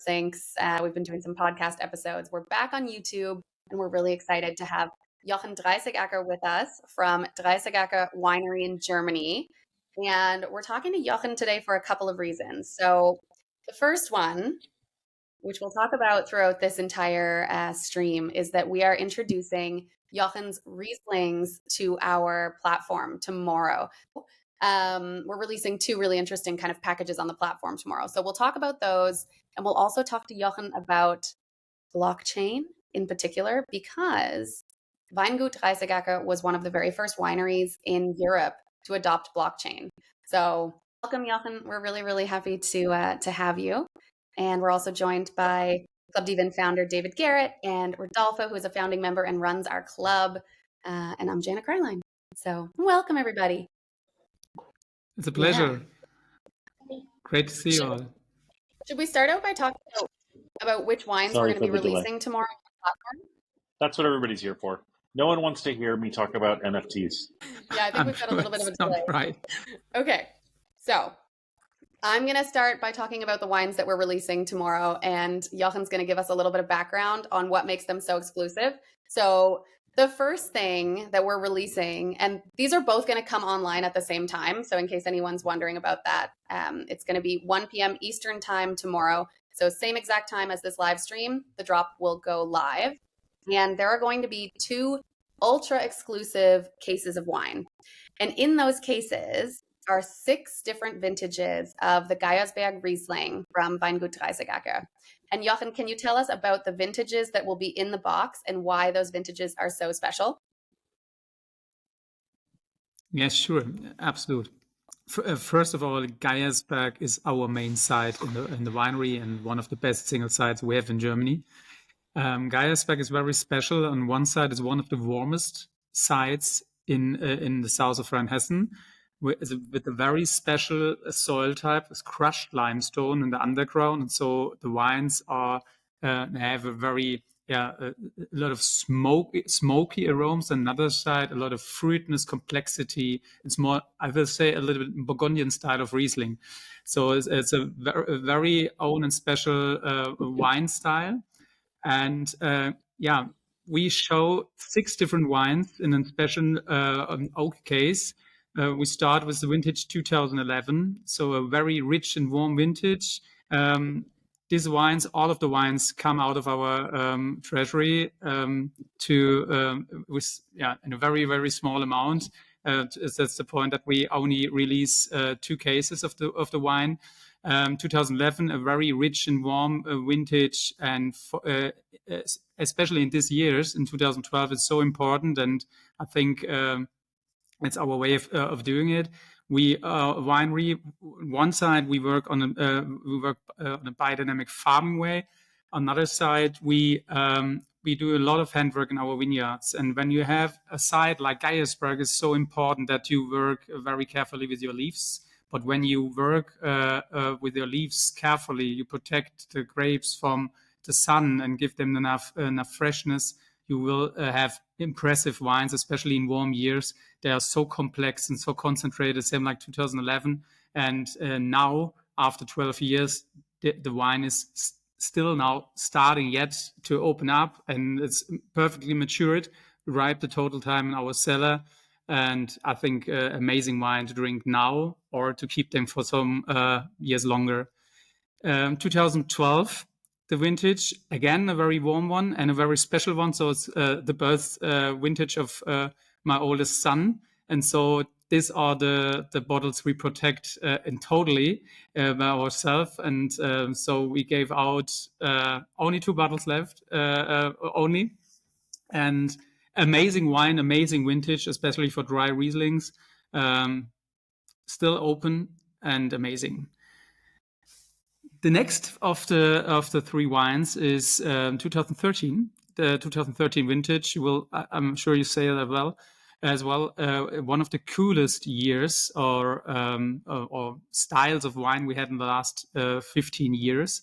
Since we've been doing some podcast episodes. We're back on YouTube, and we're really excited to have Jochen Dreissigacker with us from Dreissigacker Winery in Germany. And we're talking to Jochen today for a couple of reasons. So the first one, which we'll talk about throughout this entire stream, is that we are introducing Jochen's Rieslings to our platform tomorrow. We're releasing two really interesting kind of packages on the platform tomorrow. So we'll talk about those, and we'll also talk to Jochen about blockchain in particular, because Weingut Dreissigacker was one of the very first wineries in Europe to adopt blockchain. So welcome, Jochen. We're really, really happy to have you. And we're also joined by Club dVIN founder David Garret and Rodolfo, who is a founding member and runs our club. And I'm Jana Kreilein. So welcome, everybody. It's a pleasure. Yeah. Great to see you all. Should we start out by talking about which wines we're going to be releasing tomorrow on the platform? That's what everybody's here for. No one wants to hear me talk about NFTs. Yeah, I think we've got a little bit of a delay. Right. Okay, so I'm going to start by talking about the wines that we're releasing tomorrow, and Jochen's going to give us a little bit of background on what makes them so exclusive. So the first thing that we're releasing, and these are both going to come online at the same time, so in case anyone's wondering about that, it's going to be 1 p.m. Eastern time tomorrow. So same exact time as this live stream, the drop will go live. And there are going to be 2 ultra exclusive cases of wine. And in those cases are 6 different vintages of the Geyersberg Riesling from Weingut Dreissigacker. And Jochen, can you tell us about the vintages that will be in the box and why those vintages are so special? Yes, sure. Absolutely. First of all, Geyersberg is our main site in the winery and one of the best single sites we have in Germany. Geyersberg is very special. On one side, it's one of the warmest sites in the south of Rheinhessen, with a very special soil type. It's crushed limestone in the underground, and so the wines are have a very a lot of smoky aromas. On the other side, a lot of fruitiness, complexity. It's more, I will say, a little bit Burgundian style of Riesling. So it's a very own and special wine style. And we show 6 different wines in a special oak case. We start with the vintage 2011, so a very rich and warm vintage. These wines, all of the wines, come out of our treasury in a very, very small amount. That's the point that we only release 2 cases of the wine. 2011, a very rich and warm vintage, and especially in these years, in 2012, it's so important, and I think it's our way of doing it. We winery. One side we work on a biodynamic farming way. On the other side, we do a lot of handwork in our vineyards. And when you have a site like Geyersberg, it's so important that you work very carefully with your leaves. But when you work with your leaves carefully, you protect the grapes from the sun and give them enough freshness. You will have impressive wines, especially in warm years. They are so complex and so concentrated, same like 2011. And now, after 12 years, the wine is still now starting yet to open up, and it's perfectly matured, ripe the total time in our cellar. And I think amazing wine to drink now or to keep them for some years longer. 2012, the vintage, again, a very warm one and a very special one. So it's the birth vintage of my oldest son. And so these are the bottles we protect totally by ourselves. And so we gave out only 2 bottles left, only. And amazing wine, amazing vintage, especially for dry Rieslings. Still open and amazing. The next of the 3 wines is 2013. The 2013 vintage. I'm sure you say that well, as well. One of the coolest years or styles of wine we had in the last 15 years.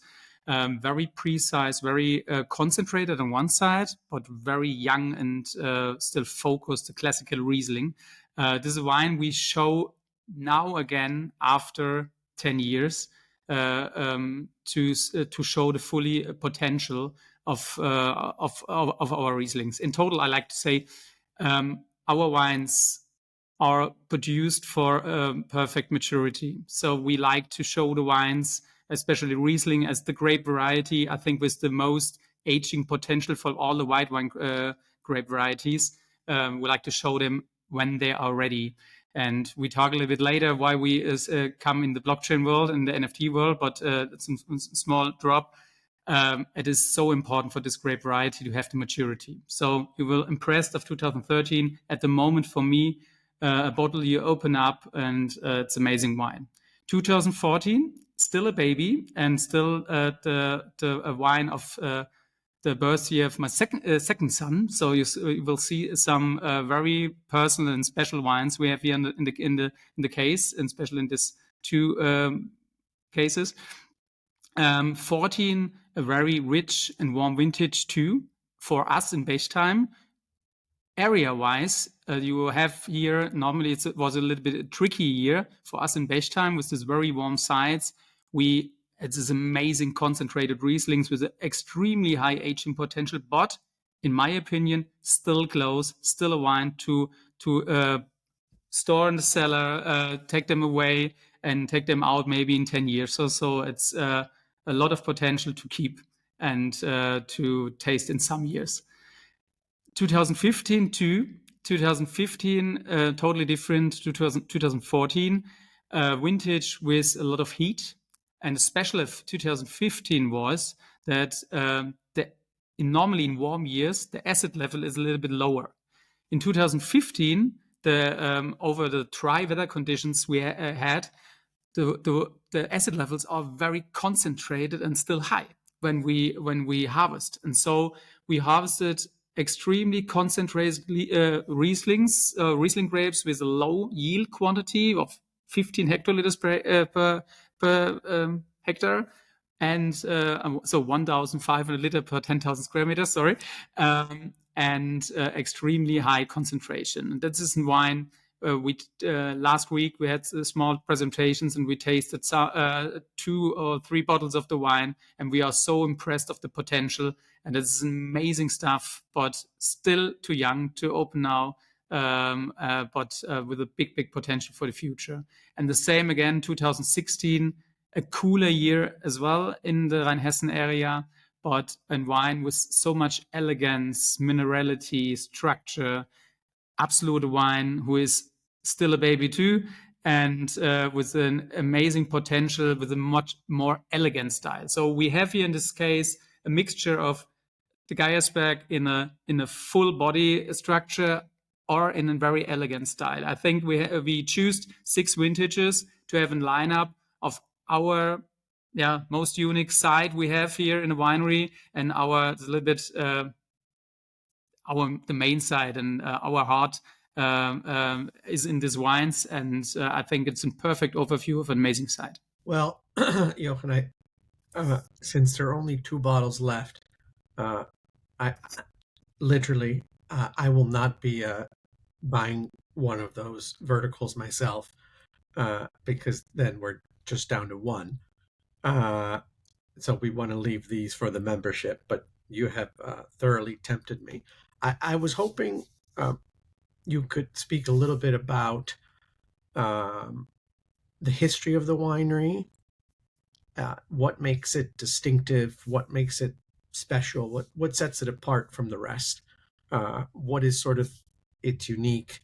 Very precise, very concentrated on one side, but very young and still focused, the classical Riesling. This is a wine we show now again after 10 years. to show the fully potential of our Rieslings. In total, I like to say our wines are produced for perfect maturity. So we like to show the wines, especially Riesling, as the grape variety, I think, with the most aging potential for all the white wine grape varieties. We like to show them when they are ready. And we talk a little bit later why we come in the blockchain world and the NFT world, but it's a small drop. It is so important for this grape variety to have the maturity. So you will impressed of 2013. At the moment, for me, a bottle you open up and it's amazing wine. 2014, still a baby and still a wine of the birth year of my second son. So you will see some very personal and special wines we have here in the case, and especially in these two cases. 14, a very rich and warm vintage too for us in Bechtheim. Area-wise, you have here, normally it was a little bit a tricky year for us in Bechtheim with these very warm sites. It's this amazing concentrated Rieslings with extremely high aging potential, but in my opinion, still close, still a wine to store in the cellar, take them away and take them out maybe in 10 years or so. It's a lot of potential to keep and to taste in some years. 2015 too. 2015, totally different. 2014, vintage with a lot of heat. And the special of 2015 was that normally in warm years, the acid level is a little bit lower. In 2015, over the dry weather conditions we had, the acid levels are very concentrated and still high when we harvest. And so we harvested extremely concentrated Riesling grapes with a low yield quantity of 15 hectoliters per hectare, and so 1,500 liter per 10,000 square meters. Sorry, and extremely high concentration. And this is in wine. Last week we had small presentations and we tasted 2 or 3 bottles of the wine, and we are so impressed of the potential. And it's amazing stuff, but still too young to open now, but with a big potential for the future. And the same again, 2016, a cooler year as well in the Rheinhessen area, but in wine with so much elegance, minerality, structure. Absolute wine who is still a baby too, and with an amazing potential, with a much more elegant style. So we have here in this case a mixture of the Geyersberg in a full body structure or in a very elegant style. I think we choose 6 vintages to have a lineup of our most unique side we have here in the winery, and the main side and our heart is in these wines, and I think it's a perfect overview of an amazing side. Well, Jochen, since there are only 2 bottles left, I literally I will not be buying one of those verticals myself, because then we're just down to 1. So we want to leave these for the membership, but you have thoroughly tempted me. I was hoping you could speak a little bit about the history of the winery, what makes it distinctive, what makes it special, what sets it apart from the rest, what is sort of its unique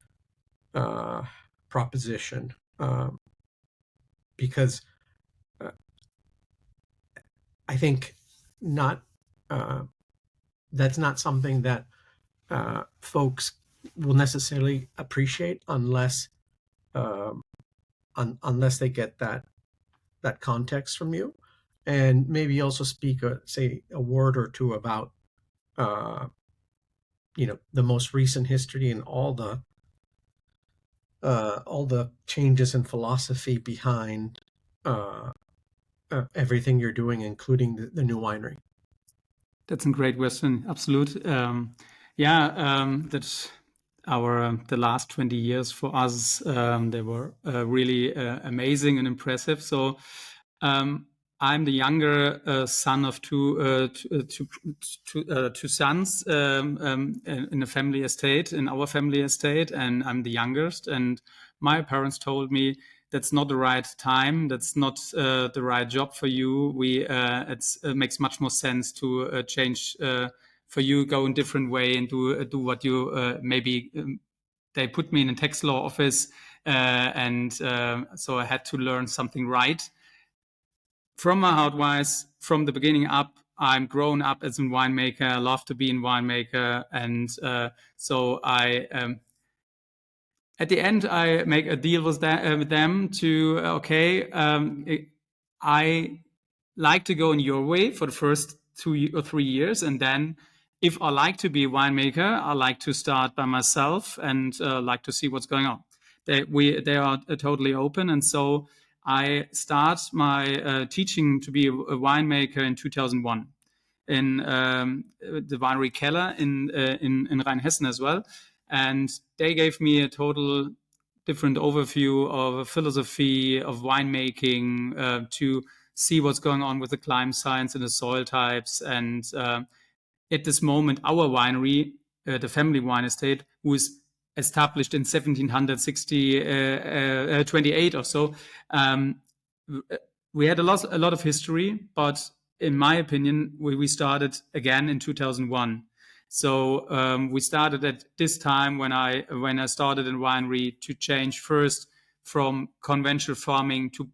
proposition, because I think that's not something that folks will necessarily appreciate unless they get that context from you, and maybe also speak say a word or two about the most recent history and all the changes in philosophy behind everything you're doing, including the new winery. That's a great question. Absolute. That's the last 20 years for us, they were really amazing and impressive. So I'm the younger son of two sons in a family estate, in our family estate, and I'm the youngest. And my parents told me that's not the right time, that's not the right job for you. It makes much more sense to change for you, go in different way and do what you maybe. They put me in a tax law office, and so I had to learn something right. From my heart wise, from the beginning up, I'm grown up as a winemaker. I love to be a winemaker. And so at the end, I make a deal with them to, I like to go in your way for the first 2 or 3 years. And then if I like to be a winemaker, I like to start by myself and like to see what's going on. They are totally open. And so I start my teaching to be a winemaker in 2001 in the winery Keller in Rheinhessen as well. And they gave me a total different overview of a philosophy of winemaking to see what's going on with the climate science and the soil types. And at this moment, our winery, the family wine estate, was established in 1728 or so. We had a lot of history, but in my opinion, we started again in 2001. So we started at this time when I started in winery to change first from conventional farming to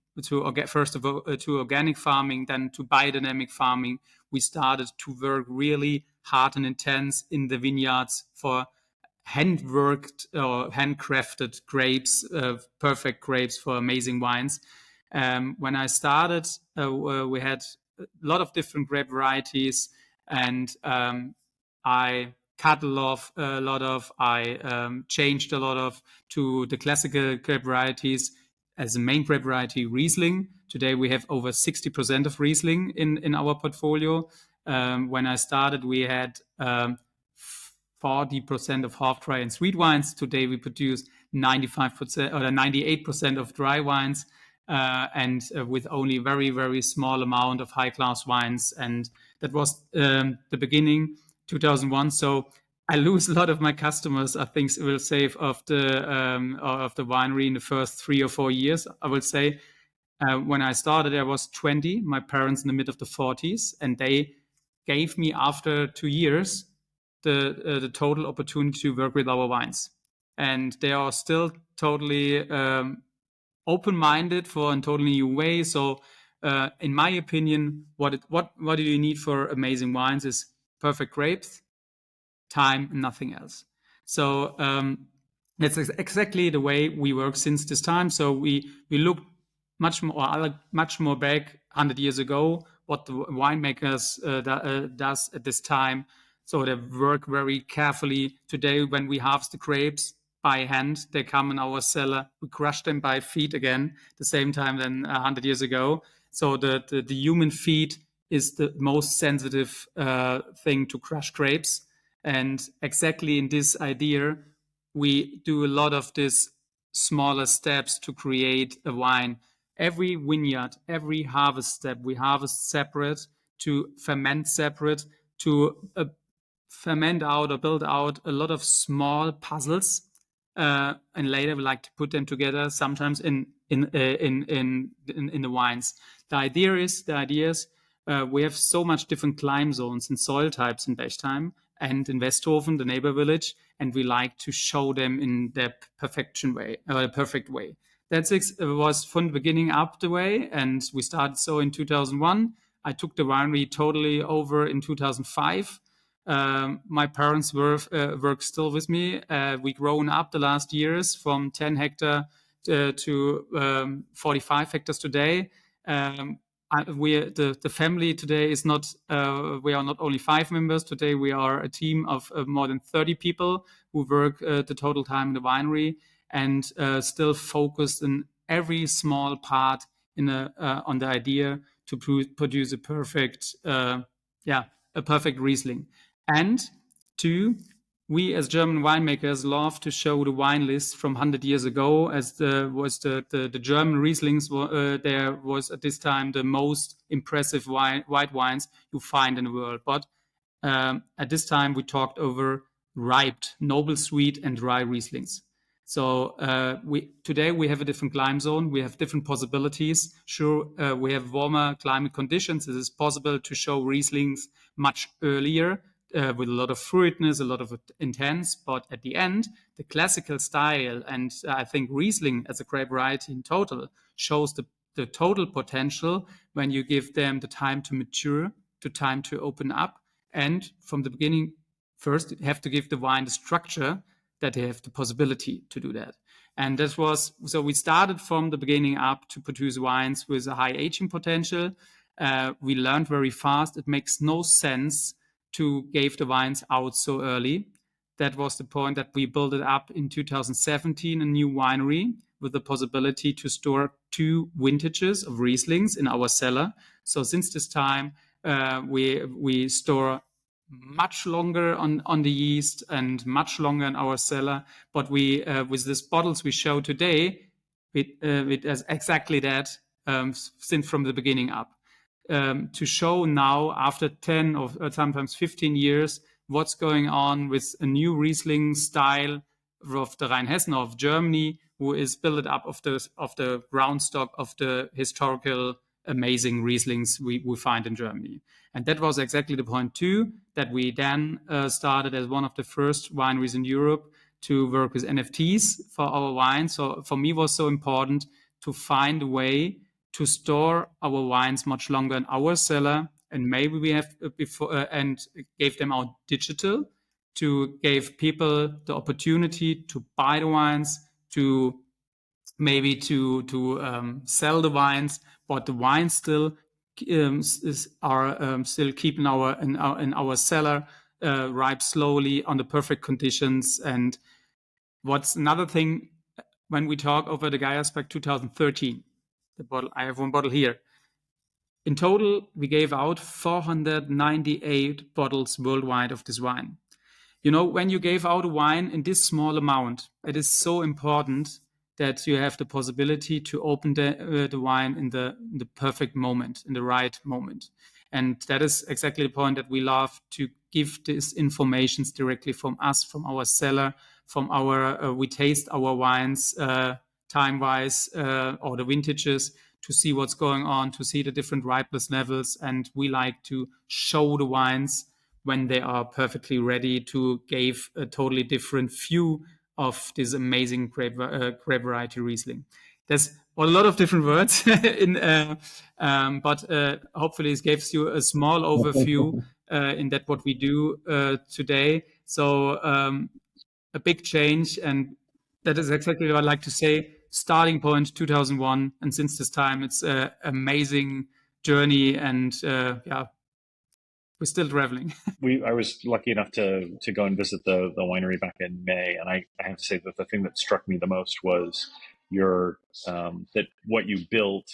organic farming, then to biodynamic farming. We started to work really hard and intense in the vineyards for hand-worked or handcrafted grapes, perfect grapes for amazing wines. When I started, we had a lot of different grape varieties, and I cut a lot of, I changed a lot of to the classical grape varieties as a main grape variety, Riesling. Today we have over 60% of Riesling in our portfolio. When I started, we had 40% of half dry and sweet wines. Today we produce 95% or 98% of dry wines, and with only very, very small amount of high class wines. And that was the beginning, 2001. So I lose a lot of my customers, I think, will save of the winery in the first 3 or 4 years, I will say. When I started, I was 20, my parents in the mid of the 40s, and they gave me after 2 years the total opportunity to work with our wines. And they are still totally open-minded for a totally new way. So in my opinion, what do you need for amazing wines is perfect grapes, time, and nothing else. So that's exactly the way we work since this time. So we look much more back 100 years ago, what the winemakers does at this time. So they work very carefully. Today, when we harvest the grapes by hand, they come in our cellar. We crush them by feet again, the same time than 100 years ago. So the human feet is the most sensitive thing to crush grapes. And exactly in this idea, we do a lot of these smaller steps to create a wine. Every vineyard, every harvest step, we harvest separate, to ferment separate, to ferment out or build out a lot of small puzzles, and later we like to put them together. Sometimes in the wines. The idea is we have so much different climate zones and soil types in Bechtheim and in Westhofen, the neighbor village, and we like to show them in their perfect way. That was from the beginning up the way, and we started so in 2001. I took the winery totally over in 2005. My parents work still with me. We grown up the last years from 10 hectare to 45 hectares today. The family today is not, we are not only 5 members. Today we are a team of more than 30 people who work the total time in the winery, and still focused in every small part on the idea to produce a perfect Riesling. And to we as German winemakers love to show the wine list from 100 years ago, as the German Rieslings there was at this time the most impressive white wines you find in the world. But at this time we talked over ripe, noble, sweet, and dry Rieslings. So today we have a different climate zone. We have different possibilities. Sure, we have warmer climate conditions. It is possible to show Rieslings much earlier with a lot of fruitness, a lot of intense. But at the end, the classical style, and I think Riesling as a grape variety in total, shows the total potential when you give them the time to mature, the time to open up. And from the beginning, first, you have to give the wine the structure that they have the possibility to do that. And that was, so we started from the beginning up to produce wines with a high aging potential. We learned very fast. It makes no sense to give the wines out so early. That was the point that we built it up in 2017, a new winery with the possibility to store 2 vintages of Rieslings in our cellar. So since this time, we store much longer on the yeast and much longer in our cellar. But we, with these bottles we show today, it has exactly that since from the beginning up. To show now, after 10 or sometimes 15 years, what's going on with a new Riesling style of the Rheinhessen of Germany, who is built up of the ground stock of the historical amazing Rieslings we find in Germany. And that was exactly the point too, that we then started as one of the first wineries in Europe to work with NFTs for our wine. So for me, it was so important to find a way to store our wines much longer in our cellar. And maybe we have and gave them out digital to give people the opportunity to buy the wines, to maybe to sell the wines, but the wines still are still keep in our cellar, ripe slowly on the perfect conditions. And what's another thing, when we talk over the Geyersberg 2013, the bottle, I have one bottle here. In total, we gave out 498 bottles worldwide of this wine. You know, when you gave out a wine in this small amount, it is so important that you have the possibility to open the wine in the perfect moment, in the right moment. And that is exactly the point, that we love to give this information directly from us, from our cellar, from our, we taste our wines time-wise, or the vintages, to see what's going on, to see the different ripeness levels. And we like to show the wines when they are perfectly ready to give a totally different view of this amazing grape variety Riesling. There's a lot of different words, but hopefully it gives you a small overview in that what we do today. So a big change, and that is exactly what I'd like to say. Starting point 2001, and since this time it's an amazing journey, and yeah, we're still traveling. I was lucky enough to go and visit the winery back in May, and I have to say that the thing that struck me the most was that what you built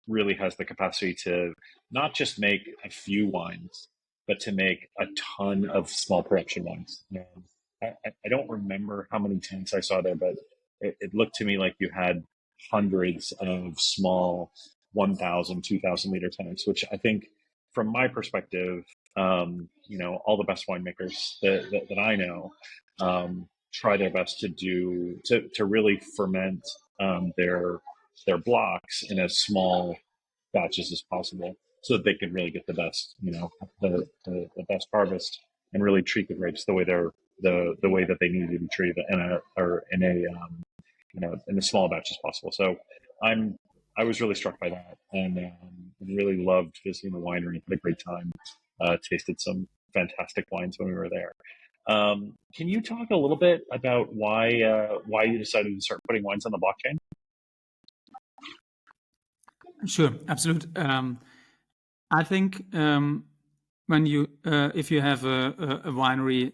really has the capacity to not just make a few wines, but to make a ton of small production wines. And I don't remember how many tanks I saw there, but it looked to me like you had hundreds of small 1,000, 2,000 liter tanks, which I think, from my perspective, all the best winemakers that I know try their best to really ferment their blocks in as small batches as possible, so that they can really get the best, the best harvest, and really treat the grapes the way that they need to be treated in a small batch as possible. So I was really struck by that, and really loved visiting the winery. Had a great time. Tasted some fantastic wines when we were there. Can you talk a little bit about why you decided to start putting wines on the blockchain? Sure, absolutely. I think when you, if you have a winery,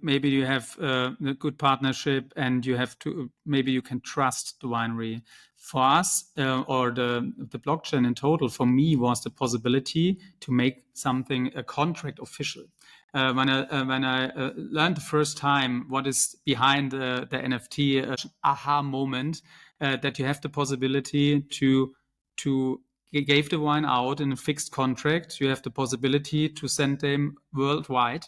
maybe you have a good partnership, and you have to, maybe you can trust the winery for us, or the blockchain in total, for me, was the possibility to make something, a contract, official. When I learned the first time what is behind the NFT, aha moment, that you have the possibility to give the wine out in a fixed contract. You have the possibility to send them worldwide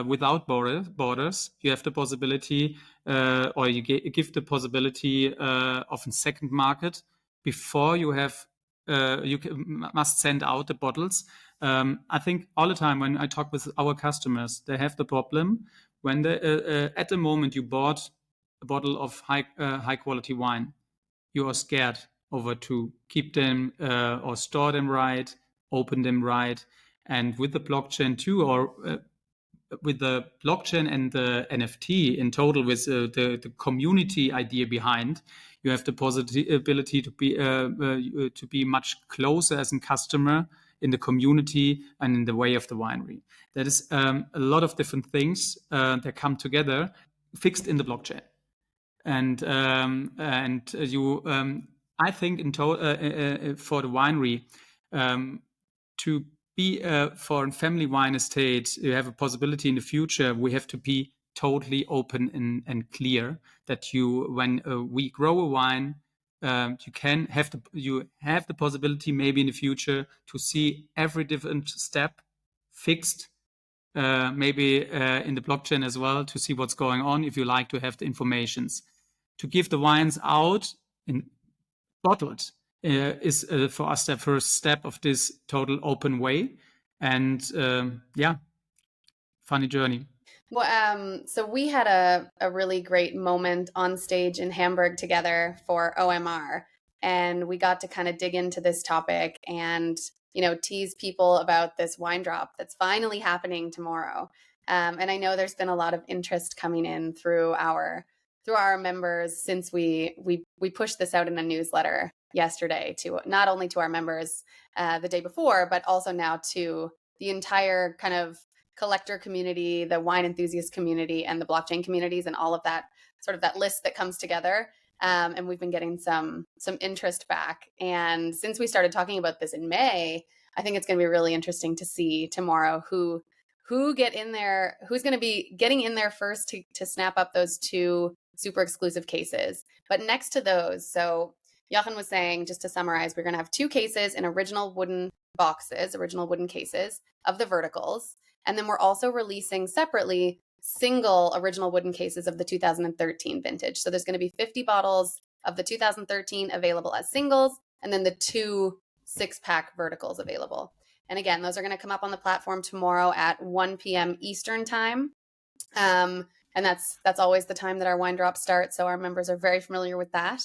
without borders. You have the possibility, or you give the possibility of a second market before you have. Must send out the bottles. I think all the time when I talk with our customers, they have the problem when they, at the moment you bought a bottle of high quality wine, you are scared over to keep them or store them right, open them right, and with the blockchain too, or with the blockchain and the NFT in total, with the community idea behind, you have the possibility to be much closer as a customer in the community and in the way of the winery. That is a lot of different things that come together, fixed in the blockchain. And I think in for the winery, to be for a family wine estate, you have a possibility in the future. We have to be totally open and clear that when we grow a wine, you have the possibility maybe in the future to see every different step fixed, maybe in the blockchain as well, to see what's going on if you like to have the informations. To give the wines out in bottled is for us the first step of this total open way. And funny journey. Well, so we had a really great moment on stage in Hamburg together for OMR, and we got to kind of dig into this topic and, tease people about this wine drop that's finally happening tomorrow. And I know there's been a lot of interest coming in through our members since we pushed this out in a newsletter yesterday, to not only to our members the day before, but also now to the entire kind of collector community, the wine enthusiast community, and the blockchain communities, and all of that sort of that list that comes together. And we've been getting some interest back. And since we started talking about this in May, I think it's going to be really interesting to see tomorrow who's going to be getting in there first to snap up those two super exclusive cases. But next to those, so Jochen was saying, just to summarize, we're going to have two cases in original wooden cases of the verticals. And then we're also releasing separately single original wooden cases of the 2013 vintage. So there's going to be 50 bottles of the 2013 available as singles, and then the 2 6-pack verticals available. And again, those are going to come up on the platform tomorrow at 1 p.m. Eastern time. And that's always the time that our wine drops start. So our members are very familiar with that.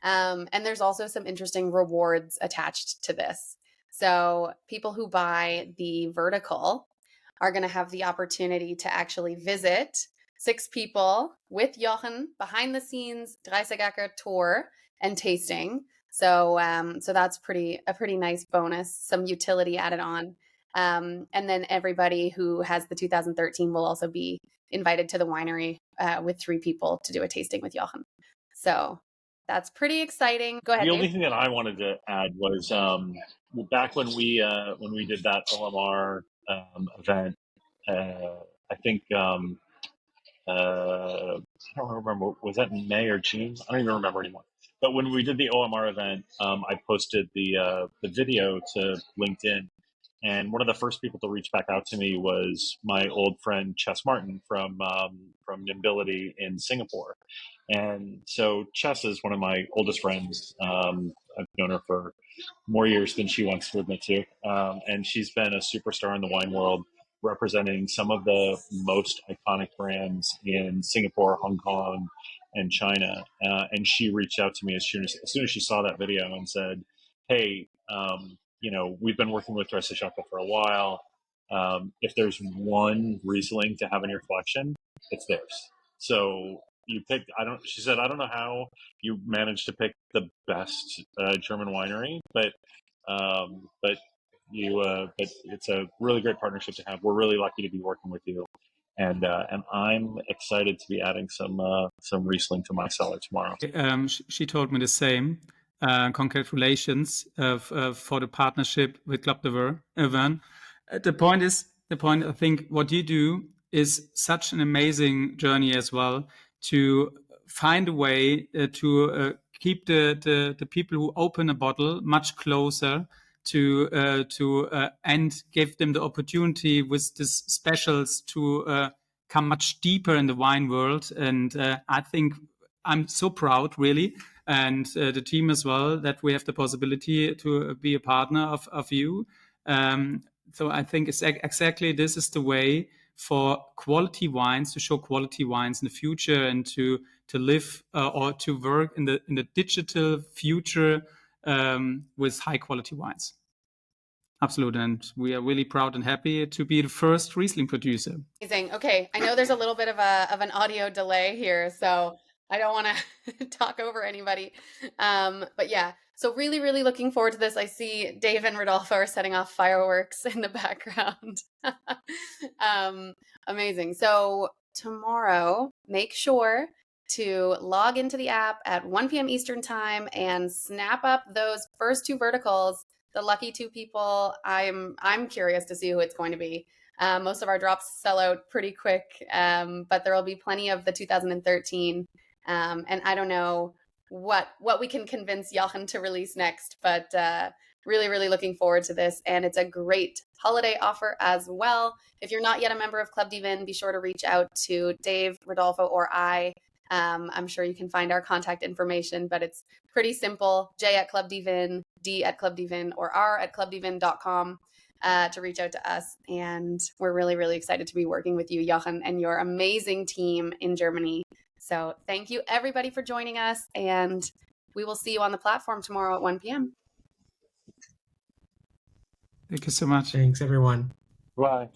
And there's also some interesting rewards attached to this. So people who buy the vertical are going to have the opportunity to actually visit 6 people with Jochen behind the scenes Dreissigacker tour and tasting. So that's a pretty nice bonus, some utility added on. And then everybody who has the 2013 will also be invited to the winery with 3 people to do a tasting with Jochen. So that's pretty exciting. Go ahead, The Dave. only thing that I wanted to add was back when we did that OMR event. I think I don't remember, was that in May or June? I don't even remember anymore. But when we did the OMR event, I posted the video to LinkedIn, and one of the first people to reach back out to me was my old friend Chess Martin from Nimbility in Singapore. And so Chess is one of my oldest friends. I've known her for more years than she wants to admit to, and she's been a superstar in the wine world, representing some of the most iconic brands in Singapore, Hong Kong, and China. And she reached out to me as soon as she saw that video and said, "Hey, we've been working with Dreissigacker for a while. If there's one Riesling to have in your collection, it's theirs." So you picked. She said, "I don't know how you managed to pick the best German winery, but it's a really great partnership to have. We're really lucky to be working with you, and I'm excited to be adding some Riesling to my cellar tomorrow." She told me the same. Congratulations for the partnership with Club de Vin. The point, I think, what you do is such an amazing journey as well, to find a way to keep the people who open a bottle much closer and give them the opportunity with these specials to come much deeper in the wine world. And I think I'm so proud, really, and the team as well, that we have the possibility to be a partner of you. So I think it's exactly this is the way for quality wines, to show quality wines in the future, and to live or to work in the digital future with high quality wines. Absolutely. And we are really proud and happy to be the first Riesling producer. Amazing. Okay. I know there's a little bit of an audio delay here, so I don't want to talk over anybody. But yeah, so really, really looking forward to this. I see Dave and Rodolfo are setting off fireworks in the background. Amazing. So tomorrow, make sure to log into the app at 1 p.m. Eastern time and snap up those first 2 verticals. The lucky 2 people. I'm curious to see who it's going to be. Most of our drops sell out pretty quick, but there will be plenty of the 2013. And I don't know what we can convince Jochen to release next, but really, really looking forward to this. And it's a great holiday offer as well. If you're not yet a member of Club dVIN, be sure to reach out to Dave, Rodolfo, or I. I'm sure you can find our contact information, but it's pretty simple. J at Club dVIN, D at Club dVIN, or R at clubdvin.com to reach out to us. And we're really, really excited to be working with you, Jochen, and your amazing team in Germany. So thank you, everybody, for joining us. And we will see you on the platform tomorrow at 1 p.m. Thank you so much. Thanks, everyone. Bye.